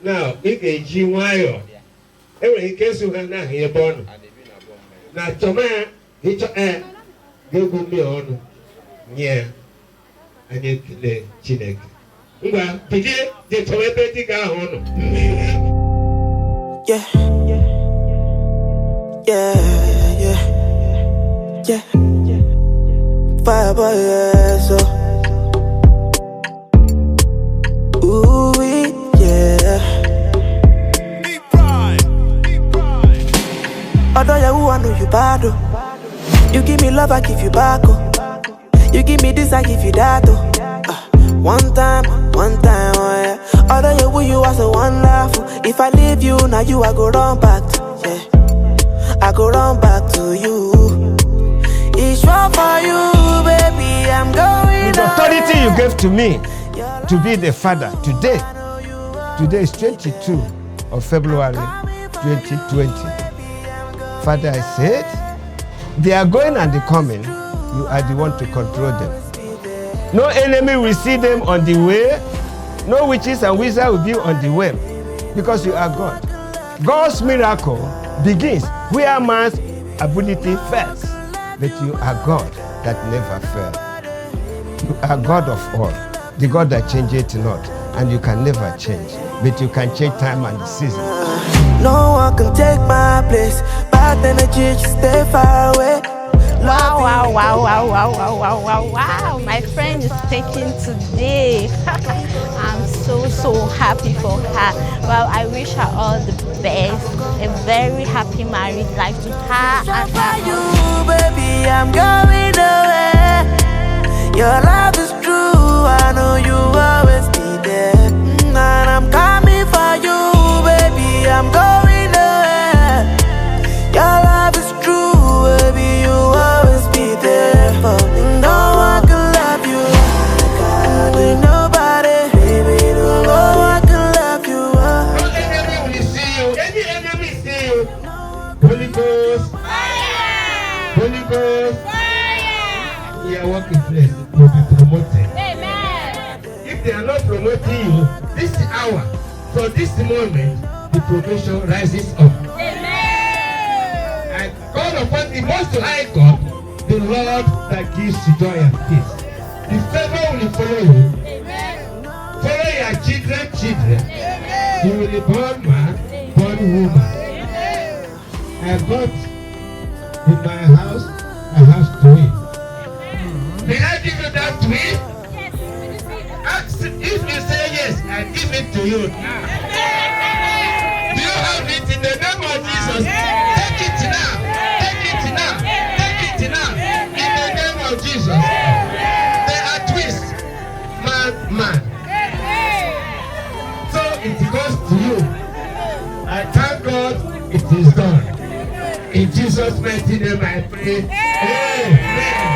Now, if a G-Wire, every case you can now hear born. Now, Toma, it's a go me on. Yeah, I need the chinek. Well, today, the Tomatic are on. Yeah, yeah, yeah, yeah. Fireboy, yeah, so. Ooh, yeah. Although you I know you bad, oh. You give me love, I give you back, oh. You give me this, I give you that, oh. One time, oh yeah. Although you are so wonderful. If I leave you, now you I go run back to, yeah. I go run back to you. It's wrong for you, baby. I'm going. The authority you gave to me to be the father today is 22 of February 2020. Father, I said, they are going and they coming. You are the one to control them. No enemy will see them on the way. No witches and wizards will be on the way. Because you are God. God's miracle begins where man's ability fails. But you are God that never fails. You are God of all. The God that changeth not. And you can never change. But you can change time and the season. No one can take my place. Bad energy, just stay far away. Wow. My friend is taking today. I'm so happy for her. Well, I wish her all the best. A very happy married life to her and her. You, baby, I'm going away. Your love is true. I know you always be there. And I'm coming for you, baby. I'm going away. Your love is true, baby. You always be there for me. No one can love you like I do. Nobody, baby. No one can love you. No enemy will see you. Any enemy see you. Holy Ghost. Fire! Holy Ghost. Fire! Your working place will be promoted. Amen. If they are not promoting you, this hour, for this moment, the promotion rises up. Amen. I call upon the most high God, the Lord that gives you joy and peace. The favor will follow you. Amen. Follow your children. Amen. You will be born man, born woman. Amen. I got in my house a house twin. May I give you that twin? Ask if you say yes, I give it to you now. Do you have it in the name of Jesus? Take it now. Take it now. Take it now. In the name of Jesus. They are twins. Man. So it goes to you. I thank God it is done. In Jesus' mighty name I pray. Amen.